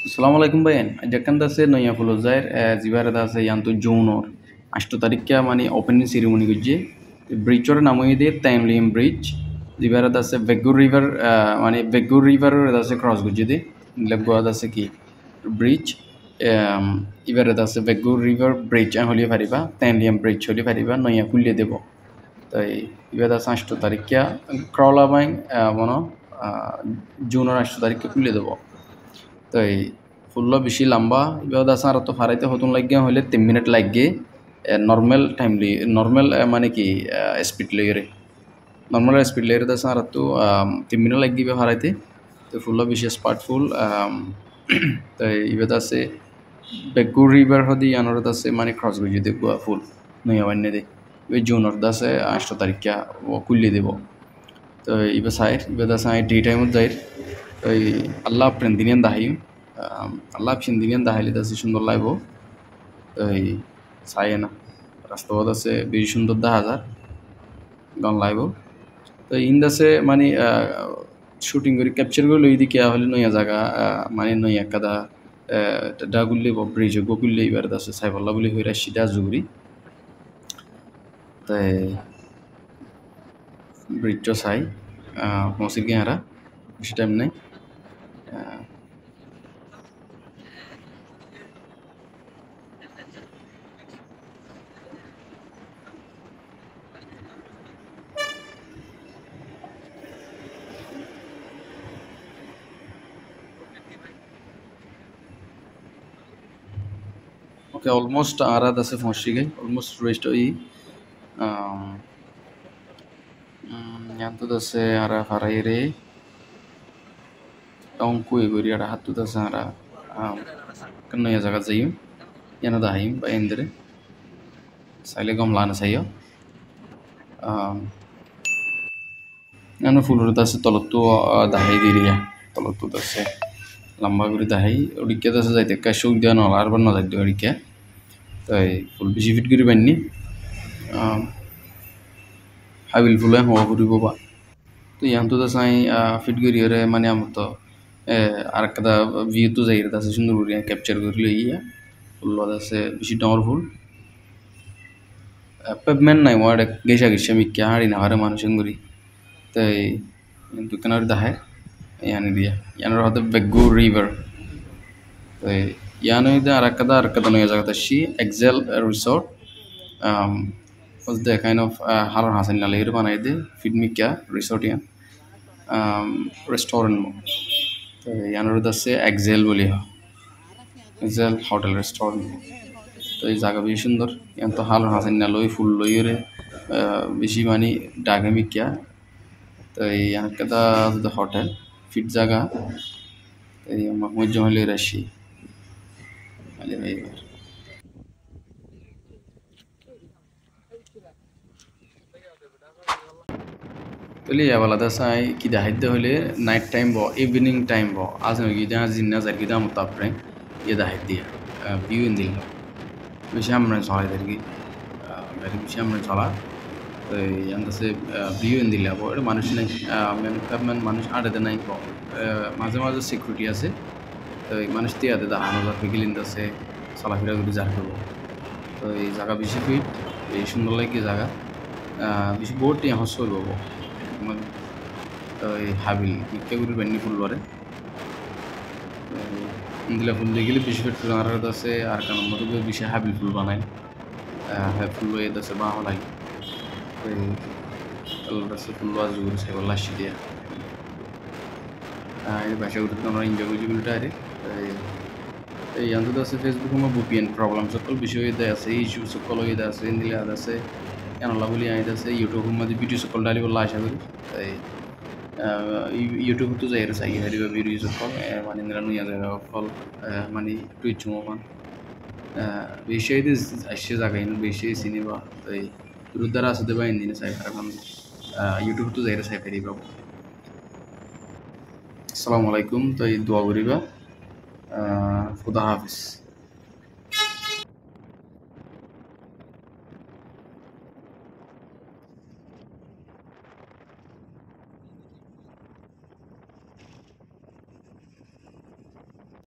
আসসালামু আলাইকুম ভাইয়েন যেখানটা আছে নয়া ফুলজায়ের জিবারেদা আছে ইয়ান্তু জুনর 8 তারিখে মানে ওপেনিং সেরিমনি করছে ব্রিজর নাম হইদে টাইমলিম ব্রিজ জিবারেদা আছে বেগুর রিভার মানে বেগুর রিভারের আছে ক্রস করছে দে লেগোয়াদ আছে কি ব্রিজ ইবারেদা আছে বেগুর রিভার ব্রিজ হলিয়ে পারিবা টাইমলিম ব্রিজ হলিয়ে পারিবা নয়া খুলিয়ে দেব তাই ইবাদ আছে 8 তারিখে ক্রলা বাইং মনো জুনের 8 তারিখে খুলিয়ে দেব তাই ফুল্ল বেশি লম্বা ইবাদ আছে আর তো ফারাইতে হতুন লাগিয়া হইলে 3 মিনিট লাগে নর্মাল টাইম লি নর্মাল মানে কি স্পিড লইরে নর্মাল স্পিড লইরে আছে আর তো 3 মিনিট লাগিবে ফারাইতে তো ফুল্ল বেশি স্পার্ট ফুল তাই ইবাদ আছে বেগুর রিভার হদি আনরত আছে মানে ক্রস গুজি দেখব ফুল নয়া বান্নে দে ওই জুনের দাসে 8 তারিখে ও কুল্লি দেব তো ইবা সাইড ইবাদ আছে ডে টাইমত যাই ওই আল্লাহ প্রেন্দিনিয়ান দাহিম আল্লাহ প্রেন্দিনিয়ান দাহাইলে আছে সুন্দর লাগব ওই চাই না রাস্তাবাদ আছে বেশি সুন্দর দেখা যায় গান লাগব তো ইন্দাসে মানে শুটিং করে ক্যাপচার করে লই দিকে হলে নয়া জায়গা মানে নয়া কাদা ডাগুল্লি ব্রিজ গোকুল্লি এবার আছে সাইফাল্লা বলে হয়ে রাশি দা জুগরি তাই ব্রিজ চাই পৌঁছে গিয়ে হারা বেশি টাইম নেই ওকে অলমোস্ট আরাদ আছে পৌঁছে গই অলমোস্ট রেস্ট হই yanto আছে ara faraire tongku igori ara hatu আছে ara kanno ya jaga jayu yana dahim ba endere saile gom lana sayo ano fulur আছে তলতো দাহাই দিরিয়া তলতো আছে লম্বা করে দাহাই ওদিকে আছে যাইতে কাশুক দেওয়া নলা আর বান্ন যাইতে ওদিকে তাই ফুল বেশি ফিট করে বাননি হাবিল ফুলে হওয়া ফুরিব বা তো ইয়ান্ত তো চাই ফিট করি রে মানে আমার তো আর একটা ভিউ তো যাই আছে সুন্দর করে ক্যাপচার করে লই ইয়া ফুল আছে বেশি ডর ফুল পেভমেন্ট নাই ওয়ার্ড গেছা গেছে আমি কে হারি না হারে মানুষের গুরি তাই দোকানের দাহে ইয়ানি দিয়া ইয়ানোর হতে বেগু রিভার তাই ইয়ানো ইদা আর একটা নয় জায়গাতে sea excel resort was the kind of haron hasan na layer banai de fidmi kya resort yan restaurant mo to yanor da se exel boli ha exel hotel restaurant তো এই জায়গা বেশি সুন্দর এখন তো হালর হাসান না লই ফুল লই রে বেশি মানে ডাগামি কিয়া তো এই একটা হোটেল ফিট জায়গা এই মধ্যে হলে রাশি মানে এইবার তলি আলাদা চাই কি দাহিদ্য হলে নাইট টাইম ব ইভিনিং টাইম ব আজ নয় গিয়ে জিন্না যার গিয়ে মতো আপনি ইয়ে দাহিদ দিয়া ভিউ ইন দিল বেশি আমরা চলাই দেখি গাড়ি বেশি আমরা চলা তো আছে ভিউ ইন দিলে আবো এটা মানুষ নাই মানুষ আড়াতে নাই মাঝে মাঝে সিকিউরিটি আছে তো মানুষ দিয়ে আদে দাহানো যার গিলিন্দ আছে চলাফেরা করে যার করবো তো এই জায়গা বেশি ফিট এই সুন্দর লাগে জায়গা বেশি বোট হস করবো এই হাবিল মিথ্যাগুড়ির বান্নি ফুল বারে ইন্দিলা ফুল দেখলে বেশি ফেট ফুল আর আছে আর কারণ মতো বেশি হাবিল ফুল বানায় ফুল এ আছে বাহ লাগে আছে ফুল আজগুলো সাইকেল লাসি দিয়া এই ভাষাগুলো আমরা এনজয় করছি গুলোটা আরে এই আন্তত আছে ফেসবুক আমার বুপিএন প্রবলেম সকল বিষয় দেয় আছে ইস্যু সকল হয়ে আছে ইন্দিলা আছে কেনলা বলি আইতে আছে ইউটিউবের মধ্যে ভিডিও সকল ডালি বলে আশা করি তাই ইউটিউব তো যাই চাই হারিবা ভিডিও সকল মানে নিয়া জায়গা সকল মানে একটু ইচ্ছু মমান বেশি আসছে জায়গায় বেশি চিনিবা তাই দূর দ্বারা আছে দেবা ইন্দিনে চাই এখন ইউটিউব তো যাই চাই ফেরি পাবো আসসালামু আলাইকুম তাই দোয়া করিবা খুদা হাফিজ